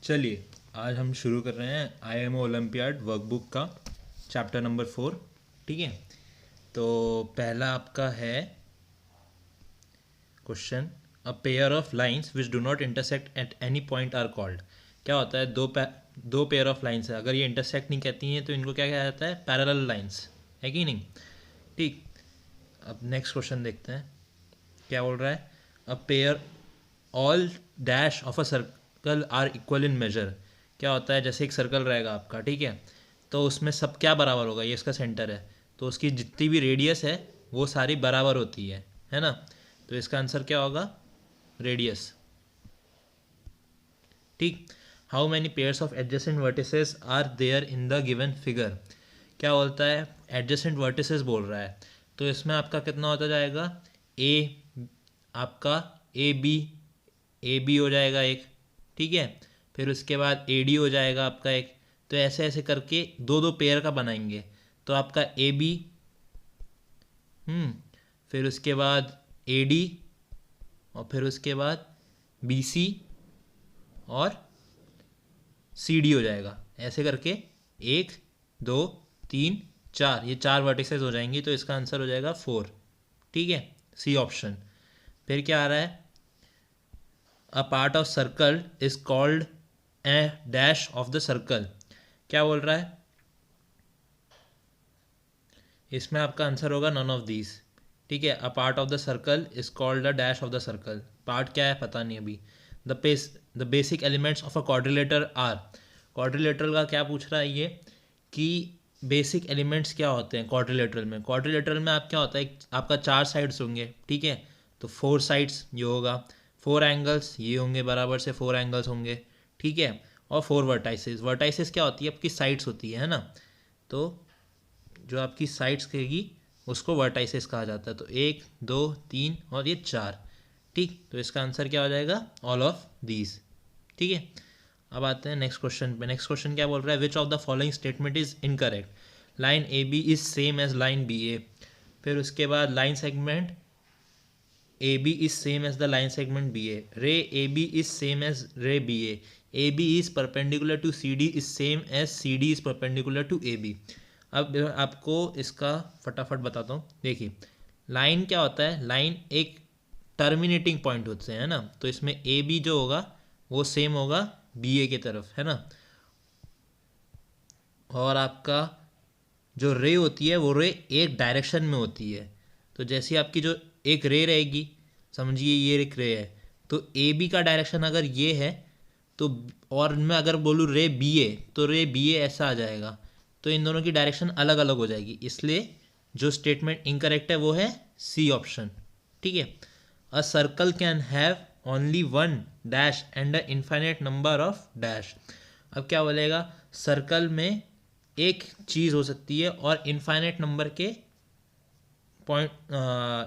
चलिए आज हम शुरू कर रहे हैं IIMO ओलंपियाड वर्कबुक का चैप्टर नंबर 4। ठीक है, तो पहला आपका है question, a pair of lines which do not intersect at any point are called. क्या होता है, दो पेयर ऑफ लाइंस है, अगर ये इंटरसेक्ट नहीं कहती हैं तो इनको क्या कहा जाता है, पैरेलल लाइंस, है कि नहीं। ठीक, अब नेक्स्ट क्वेश्चन देखते हैं क्या बोल रहा है। A pair all dash of a circle are equal in measure. क्या होता है, जैसे एक सर्कल रहेगा आपका, ठीक है, तो उसमें सब क्या बराबर होगा, ये इसका सेंटर है, तो उसकी जितनी भी रेडियस है वो सारी बराबर होती है ना। तो इसका आंसर क्या होगा, रेडियस। ठीक, how many pairs of adjacent vertices are there in the given figure. क्या बोलता है, एडजेसेंट वर्टिसेस बोल रहा है, तो इसमें आपका कितना होता जाएगा, ए, आपका ए बी हो जाएगा एक, ठीक है, फिर उसके बाद ए डी हो जाएगा आपका एक, तो ऐसे ऐसे करके दो दो पेयर का बनाएंगे। तो आपका ए बी, फिर उसके बाद ए डी, और फिर उसके बाद बी सी और सी डी हो जाएगा, ऐसे करके एक, दो, तीन, चार, ये चार वर्टिसेस हो जाएंगी, तो इसका आंसर हो जाएगा 4। ठीक है, सी ऑप्शन। फिर क्या आ रहा है, a part of circle is called a dash of the circle. क्या बोल रहा है, इसमें आपका आंसर होगा नन ऑफ दीज। ठीक है, a part of the circle is called a dash of the circle. Part क्या है पता नहीं अभी। The basic elements of a quadrilateral are. Quadrilateral का क्या पूछ रहा है ये, कि बेसिक एलिमेंट्स क्या होते हैं क्वाड्रिलेटरल में। क्वाड्रिलेटरल में आप क्या होता है, आपका 4 साइड्स होंगे, ठीक है, तो 4 साइड्स ये होगा, 4 एंगल्स ये होंगे, बराबर से 4 एंगल्स होंगे, ठीक है, और 4 वर्टाइसेस। वर्टाइसेस क्या होती है, आपकी साइड्स होती है ना, तो जो आपकी साइड्स कहेगी उसको वर्टाइसेस कहा जाता है। तो 1, 2, 3 और ये 4। ठीक, तो इसका आंसर क्या हो जाएगा, ऑल ऑफ दीज। ठीक है, अब आते हैं नेक्स्ट क्वेश्चन पे। नेक्स्ट क्वेश्चन क्या बोल रहा है, which of the following statement is incorrect. Line A B is same as line B A. फिर उसके बाद line segment A B is same as the line segment B A. Ray A B is same as ray B A B is perpendicular to C D is same as C D is perpendicular to A B. अब आपको इसका फटाफट बताता हूँ। देखिए, line क्या होता है, लाइन एक टर्मिनेटिंग पॉइंट होते हैं ना, तो इसमें ए बी जो होगा वो सेम होगा बी ए की तरफ, है ना। और आपका जो रे होती है वो रे एक डायरेक्शन में होती है, तो जैसी आपकी जो एक रे रहेगी, समझिए ये एक रे है, तो ए बी का डायरेक्शन अगर ये है तो, और मैं अगर बोलूँ रे बी ए, तो रे बी ए ऐसा आ जाएगा, तो इन दोनों की डायरेक्शन अलग अलग हो जाएगी, इसलिए जो स्टेटमेंट इनकरेक्ट है वो है सी ऑप्शन। ठीक है, a circle can have only one dash and a infinite number of dash. अब क्या बोलेगा, सर्कल में एक चीज़ हो सकती है और इनफाइनाइट नंबर के पॉइंट,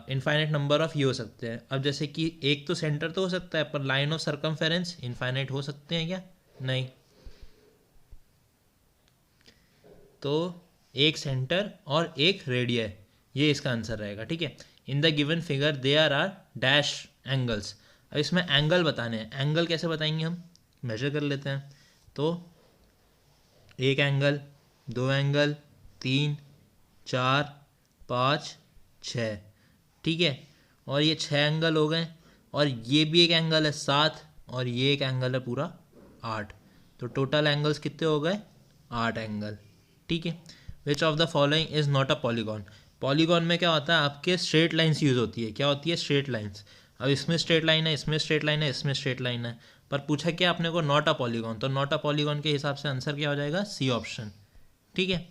इनफाइनाइट नंबर ऑफ ये हो सकते हैं। अब जैसे कि एक तो सेंटर तो हो सकता है, पर लाइन ऑफ सर्कमफेरेंस इनफाइनाइट हो सकते हैं क्या, नहीं। तो एक सेंटर और एक रेडियस, ये इसका आंसर रहेगा। ठीक है, in the given figure there are dash angles. अब इसमें एंगल बताने हैं, एंगल कैसे बताएंगे, हम मेजर कर लेते हैं। तो एक एंगल, दो एंगल, 3, 4, 5, 6, ठीक है, और ये 6 एंगल हो गए, और ये भी एक एंगल है 7, और ये एक एंगल है पूरा 8, तो टोटल एंगल्स कितने हो गए, 8 एंगल। ठीक है, which of the following is not a polygon. Polygon में क्या होता है, आपके स्ट्रेट लाइन्स यूज़ होती है, क्या होती है, स्ट्रेट लाइन्स। अब इसमें स्ट्रेट लाइन है, इसमें स्ट्रेट लाइन है, इसमें स्ट्रेट लाइन है, पर पूछा क्या आपने को, नॉट अ पॉलीगॉन, तो नॉट अ पॉलीगॉन के हिसाब से आंसर क्या हो जाएगा, सी ऑप्शन। ठीक है,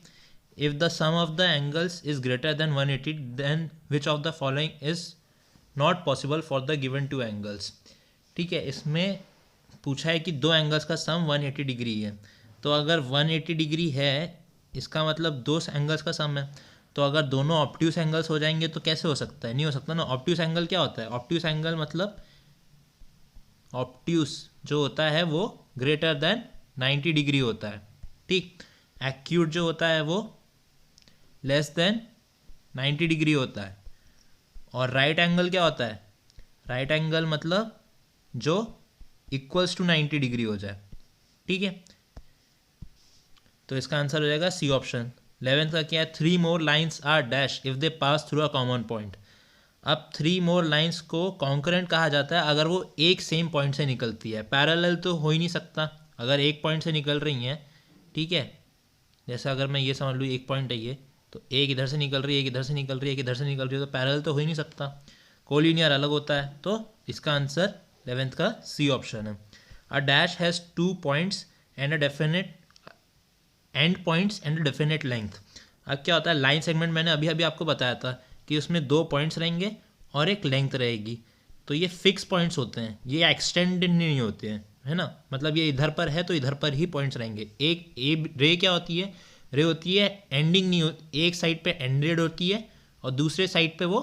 if the sum of the angles is greater than 180 then which of the following is not possible for the given two angles. ठीक है, इसमें पूछा है कि दो एंगल्स का सम 180 डिग्री है, तो अगर 180 डिग्री है इसका मतलब दो एंगल्स का सम है, तो अगर दोनों ऑब्ट्यूस एंगल्स हो जाएंगे तो कैसे हो सकता है, नहीं हो सकता ना। ऑब्ट्यूस एंगल क्या होता है, ऑब्ट्यूस एंगल मतलब ऑब्ट्यूस जो होता है वो ग्रेटर देन 90 डिग्री होता है। ठीक, एक्यूट जो होता है वो लेस देन 90 डिग्री होता है। और राइट एंगल क्या होता है, राइट एंगल मतलब जो इक्वल्स टू 90 डिग्री हो जाए। ठीक है, तो इसका आंसर हो जाएगा सी ऑप्शन। 11th का क्या है, 3 more lines are dash if they pass through a common point. अब 3 more लाइन्स को कॉन्करेंट कहा जाता है अगर वो एक सेम पॉइंट से निकलती है। पैरेलल तो हो ही नहीं सकता अगर एक पॉइंट से निकल रही हैं, ठीक है। जैसे अगर मैं ये समझ लूँ एक पॉइंट है ये, तो एक इधर से निकल रही है, एक इधर से निकल रही है, एक इधर से निकल रही है, तो पैरेलल तो हो ही नहीं सकता, कोलिनियर अलग होता है। तो इसका आंसर 11th का सी ऑप्शन है। A dash has 2 points and a definite and points and definite length. अब क्या होता है, लाइन सेगमेंट मैंने अभी अभी आपको बताया था कि उसमें 2 पॉइंट्स रहेंगे और एक लेंथ रहेगी। तो ये फिक्स पॉइंट्स होते हैं, ये एक्सटेंडेड नहीं होते हैं, है ना। मतलब ये इधर पर है तो इधर पर ही पॉइंट्स रहेंगे। एक ए रे क्या होती है, रे होती है एंडिंग नहीं होती, एक साइड पे एंडेड होती है और दूसरे साइड पे वो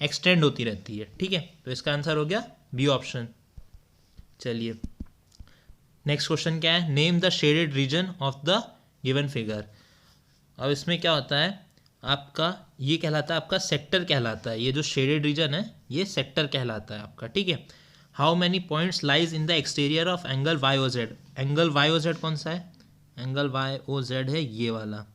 एक्सटेंड होती रहती है, ठीक है। तो इसका आंसर हो गया बी ऑप्शन। चलिए नेक्स्ट क्वेश्चन क्या है, name the shaded region of the given figure. अब इसमें क्या होता है, आपका ये कहलाता है, आपका सेक्टर कहलाता है। ये जो शेडेड रीजन है ये सेक्टर कहलाता है आपका, ठीक है। How many points lies in the exterior of angle Y O Z. Angle Y O Z कौन सा है, एंगल वाई ओ जेड है ये वाला।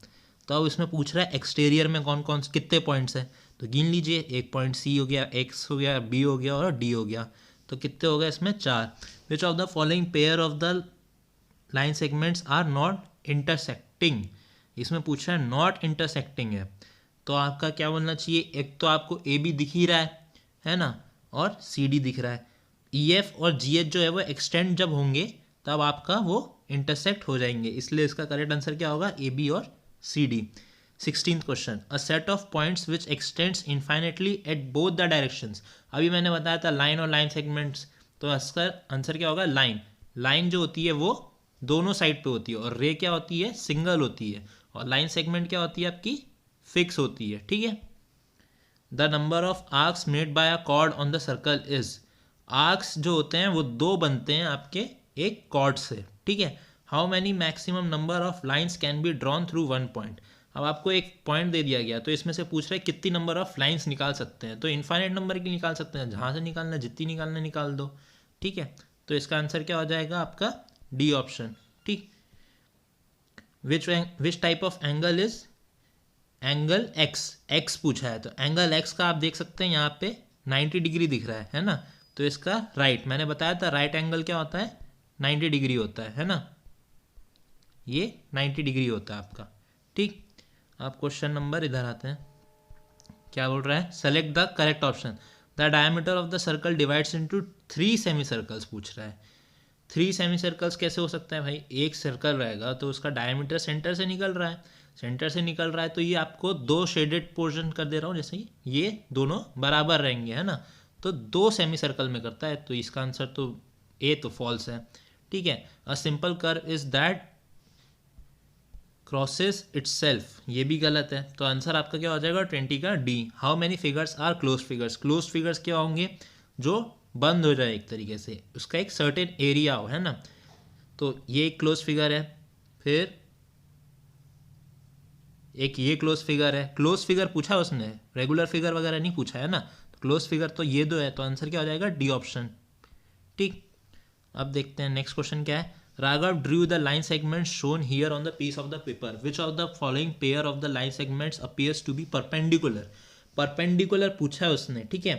तो अब इसमें पूछ रहा है एक्सटीरियर में कौन कौन कितने पॉइंट्स हैं, तो गिन लीजिए। एक पॉइंट सी हो गया, एक्स हो गया, बी हो गया और डी हो गया। तो कितने हो गए इसमें, 4। Which of the following pair of the line segments are not intersecting. इसमें पूछ रहा है नॉट इंटरसेक्टिंग है, तो आपका क्या बोलना चाहिए, एक तो आपको ए बी दिख ही रहा है ना, और सी डी दिख रहा है। ई एफ और जी एच जो है वो एक्सटेंड जब होंगे तब आपका वो इंटरसेक्ट हो जाएंगे, इसलिए इसका करेक्ट आंसर क्या होगा, ए बी और C D. 16th question, a set of points which extends infinitely at both the directions. अभी मैंने बताया था लाइन और लाइन सेगमेंट्स, तो इसका आंसर क्या होगा, लाइन। लाइन जो होती है वो दोनों साइड पे होती है और रे क्या होती है, सिंगल होती है। और लाइन सेगमेंट क्या होती है आपकी, फिक्स होती है, ठीक है। The number of arcs made by a cord on the circle is. Arcs जो होते हैं वो 2 बनते हैं आपके एक कॉर्ड से, ठीक है। How many maximum number of lines can be drawn through 1 point. अब आपको एक पॉइंट दे दिया गया तो इसमें से पूछ रहा है कितनी नंबर ऑफ लाइन्स निकाल सकते हैं। तो इनफाइनाइट नंबर की निकाल सकते हैं, जहाँ से निकालना, जितनी निकालना निकाल दो, ठीक है। तो इसका आंसर क्या हो जाएगा आपका, डी ऑप्शन, ठीक। Which type of angle is angle x, x पूछा है तो एंगल एक्स का आप देख सकते हैं यहाँ पे 90 डिग्री दिख रहा है ना। तो इसका राइट, मैंने बताया था राइट एंगल क्या होता है, 90 डिग्री होता है ना। ये 90 डिग्री होता है आपका, ठीक। आप क्वेश्चन नंबर इधर आते हैं, क्या बोल रहा है, select the correct option. The diameter of the circle divides into 3 semi circles पूछ रहा है। 3 सेमी सर्कल्स कैसे हो सकता है भाई, एक सर्कल रहेगा तो उसका डायमीटर सेंटर से निकल रहा है, सेंटर से निकल रहा है तो ये आपको 2 शेडेड पोर्शन कर दे रहा हूँ, जैसे ये दोनों बराबर रहेंगे, है ना। तो 2 सेमी सर्कल में करता है, तो इसका आंसर तो ए तो फॉल्स है, ठीक है। A simple curve is that crosses itself, ये भी गलत है। तो आंसर आपका क्या हो जाएगा, 20 का D. How many figures are close figures. Close figures क्या होंगे, जो बंद हो जाए एक तरीके से, उसका एक सर्टेन एरिया हो, है ना। तो ये एक क्लोज फिगर है, फिर एक ये क्लोज फिगर है। क्लोज फिगर पूछा उसने, रेगुलर फिगर वगैरह नहीं पूछा है ना। तो क्लोज फिगर तो ये 2 है, तो आंसर क्या हो जाएगा, डी ऑप्शन, ठीक। अब देखते हैं नेक्स्ट क्वेश्चन क्या है। Raghav drew the line segments shown here on the piece of the paper. Which of the following pair of the line segments appears to be perpendicular. Perpendicular पूछा है उसने, ठीक है।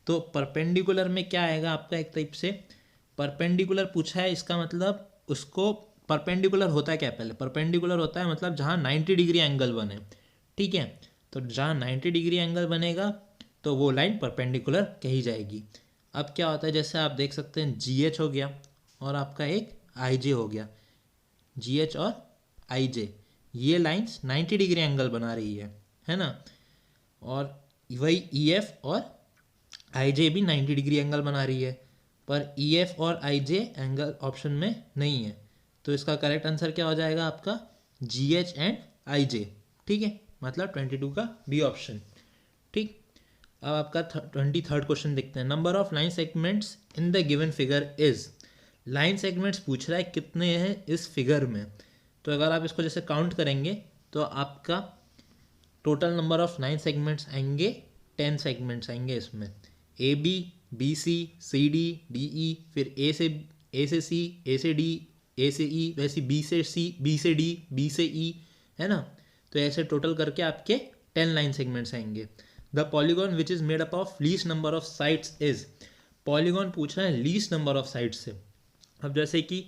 तो परपेंडिकुलर में क्या आएगा आपका, एक टाइप से परपेंडिकुलर पूछा है, इसका मतलब उसको परपेंडिकुलर होता है क्या, पहले परपेंडिकुलर होता है मतलब जहाँ 90 डिग्री एंगल बने, ठीक है। तो जहाँ 90 डिग्री एंगल बनेगा तो वो लाइन परपेंडिकुलर कही जाएगी। अब क्या होता है, जैसे आप देख सकते हैं जी एच हो गया और आपका एक आई जे हो गया, जी एच और आई जे, ये लाइंस 90 डिग्री एंगल बना रही है ना। और वही ई एफ और आई जे भी 90 डिग्री एंगल बना रही है, पर ई एफ और आई जे एंगल ऑप्शन में नहीं है। तो इसका करेक्ट आंसर क्या हो जाएगा आपका, जी एच एंड आई जे, ठीक है। मतलब 22 का बी ऑप्शन, ठीक। अब आपका 23rd क्वेश्चन देखते हैं। Number of line segments in the given figure is. Line segments पूछ रहा है कितने हैं इस फिगर में। तो अगर आप इसको जैसे काउंट करेंगे तो आपका total number of line segments आएंगे 10 सेगमेंट्स आएंगे इसमें। A B, B C, C D, D E, फिर ए से सी, ए से डी, ए से ई, वैसे बी से सी, बी से डी, बी से ई, है ना। तो ऐसे टोटल करके आपके 10 लाइन सेगमेंट्स आएंगे। The polygon which is made up of least number of sides is, polygon पूछ रहा है लीस्ट नंबर ऑफ साइड्स से। अब जैसे कि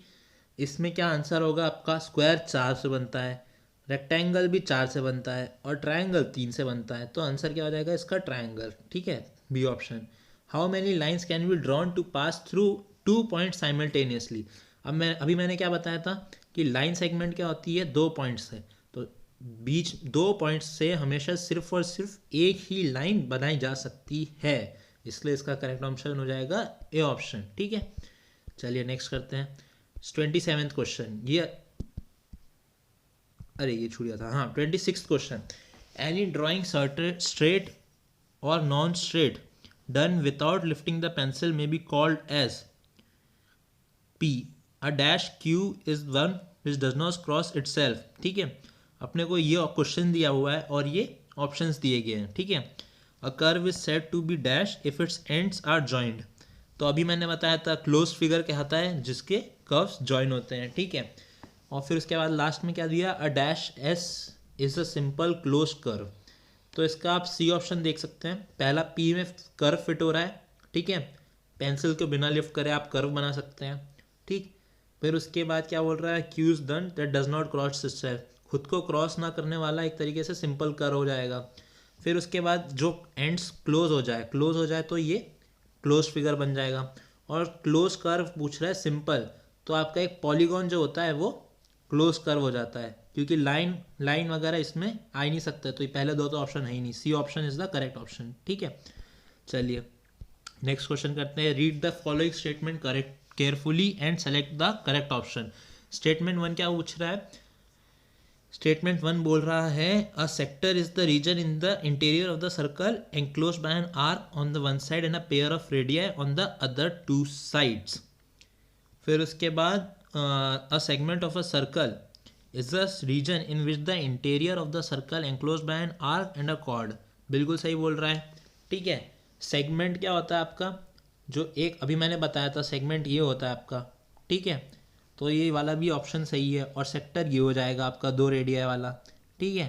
इसमें क्या आंसर होगा आपका, स्क्वायर 4 से बनता है, रेक्टेंगल भी 4 से बनता है और ट्रायंगल 3 से बनता है, तो आंसर क्या हो जाएगा इसका, ट्रायंगल। ठीक है, B option. How many lines can be drawn to pass through 2 point simultaneously. अब मैंने क्या बताया था कि लाइन सेगमेंट क्या होती है, 2 पॉइंट्स से, तो बीच 2 पॉइंट्स से हमेशा सिर्फ और सिर्फ एक ही लाइन बनाई जा सकती है, इसलिए इसका करेक्ट ऑप्शन हो जाएगा ए ऑप्शन। ठीक है, चलिए नेक्स्ट करते हैं 27th क्वेश्चन। ये छूट गया था, हाँ 26th question. Any drawing straight और non straight done without lifting the pencil may be called as P. A dash Q is one which does not cross itself. ठीक है, अपने को ये क्वेश्चन दिया हुआ है और ये ऑप्शंस दिए गए हैं। ठीक है, a curve is said to be dash if its ends are joined. तो अभी मैंने बताया था क्लोज फिगर कहता है जिसके कर्व्स जॉइन होते हैं। ठीक है, और फिर उसके बाद लास्ट में क्या दिया, a dash S is a simple close curve. तो इसका आप सी ऑप्शन देख सकते हैं, पहला पी में कर्व फिट हो रहा है। ठीक है, पेंसिल को बिना लिफ्ट करे आप कर्व बना सकते हैं। ठीक, फिर उसके बाद क्या बोल रहा है, Q is done that does not cross itself, खुद को क्रॉस ना करने वाला एक तरीके से सिंपल कर्व हो जाएगा। फिर उसके बाद जो एंड्स क्लोज हो जाए तो ये क्लोज फिगर बन जाएगा। और क्लोज कर्व पूछ रहा है सिंपल, तो आपका एक पॉलीगॉन जो होता है वो क्लोज कर्व हो जाता है, क्योंकि लाइन वगैरह इसमें आ ही नहीं सकता, तो ये पहले दो तो ऑप्शन है ही नहीं, C option is the correct option. ठीक है, चलिए नेक्स्ट क्वेश्चन करते हैं। Read the following statement correct carefully and select the correct option. Statement 1 क्या पूछ रहा है, स्टेटमेंट 1 बोल रहा है a sector is the region in the interior of the circle enclose by an arc on the one side and a pair of radii on the other 2 sides. फिर उसके बाद a segment of a circle is the region in which the interior of the circle enclose by an arc and a chord. बिल्कुल सही बोल रहा है। ठीक है, सेगमेंट क्या होता है आपका, जो एक अभी मैंने बताया था सेगमेंट ये होता है आपका। ठीक है, तो ये वाला भी ऑप्शन सही है, और सेक्टर ये हो जाएगा आपका 2 रेडियाई वाला। ठीक है,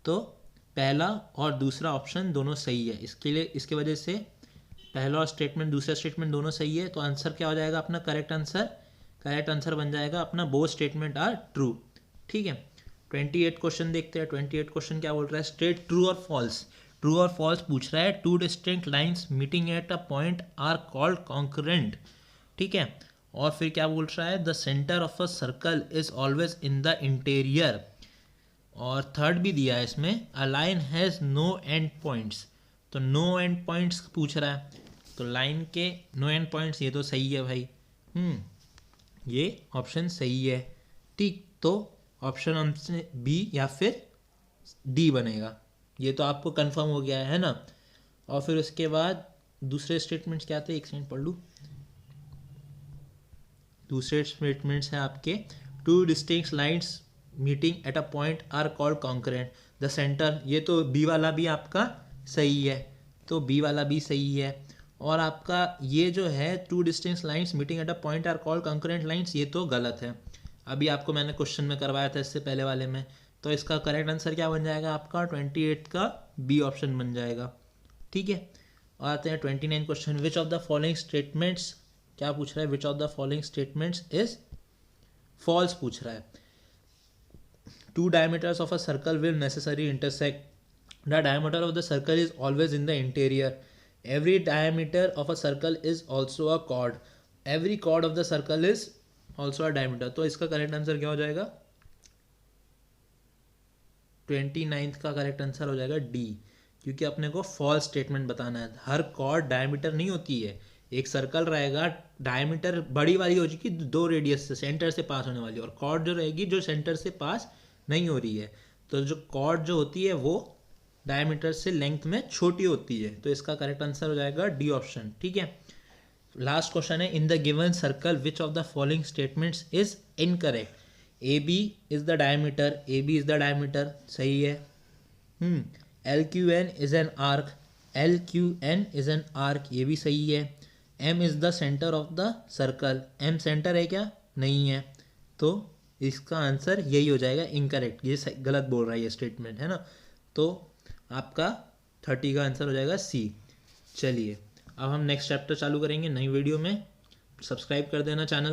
तो पहला और दूसरा ऑप्शन दोनों सही है, इसके लिए इसके वजह से पहला और स्टेटमेंट दूसरा स्टेटमेंट दोनों सही है, तो आंसर क्या हो जाएगा अपना, करेक्ट आंसर बन जाएगा अपना बोथ स्टेटमेंट आर ट्रू। ठीक है, 28 क्वेश्चन देखते हैं। 28 क्वेश्चन क्या बोल रहा है, स्टेट ट्रू और फॉल्स। ट्रू और फॉल्स पूछ रहा है, 2 distinct lines meeting at a point are called concurrent. ठीक है, और फिर क्या बोल रहा है, the centre of a circle is always in the interior. और थर्ड भी दिया है इसमें, a line has no end points. तो नो एंड पॉइंट्स पूछ रहा है, तो लाइन के नो एंड पॉइंट्स, ये तो सही है भाई। ये ऑप्शन सही है। ठीक, तो ऑप्शन हमसे बी या फिर डी बनेगा, ये तो आपको कंफर्म हो गया है ना। और फिर उसके बाद दूसरे स्टेटमेंट्स क्या थे, एक सेकंड पढ़ लूँ। दूसरे स्टेटमेंट्स हैं आपके, 2 distinct lines meeting at a point are called concurrent. The centre, ये तो बी वाला भी आपका सही है, तो बी वाला भी सही है। और आपका ये जो है 2 distinct lines meeting at a point are called concurrent lines, ये तो गलत है। अभी आपको मैंने क्वेश्चन में करवाया था इससे पहले वाले में, तो इसका करेक्ट आंसर क्या बन जाएगा आपका, 28 का बी ऑप्शन बन जाएगा। ठीक है, और आते हैं 29 question. Which of the following statements, क्या पूछ रहा है, which of the following statements is false पूछ रहा है। 2 diameters of a circle will necessarily intersect. The diameter of the circle is always in the interior. Every diameter of a circle is also a chord. Every chord of the circle is also a diameter. तो इसका correct answer क्या हो जाएगा, 29th का correct answer हो जाएगा D, क्योंकि अपने को फॉल्स स्टेटमेंट बताना है। हर कॉर्ड डायमीटर नहीं होती है, एक सर्कल रहेगा डायमीटर बड़ी वाली हो चुकी 2 रेडियस से सेंटर से पास होने वाली, और कॉर्ड जो रहेगी जो सेंटर से पास नहीं हो रही है, तो जो कॉर्ड जो होती है वो डायमीटर से लेंथ में छोटी होती है, तो इसका करेक्ट आंसर हो जाएगा डी ऑप्शन। ठीक है, लास्ट क्वेश्चन है, in the given circle which of the following statements is incorrect. A B is the diameter, A B is the diameter, सही है। L Q N is an arc, L Q N is an arc, ये भी सही है। M is the centre of the circle, M centre है क्या, नहीं है। तो इसका आंसर यही हो जाएगा इनकरेक्ट, ये गलत बोल रहा है ये स्टेटमेंट, है ना। तो आपका 30 का आंसर हो जाएगा सी। चलिए अब हम नेक्स्ट चैप्टर चालू करेंगे नई वीडियो में। सब्सक्राइब कर देना चैनल।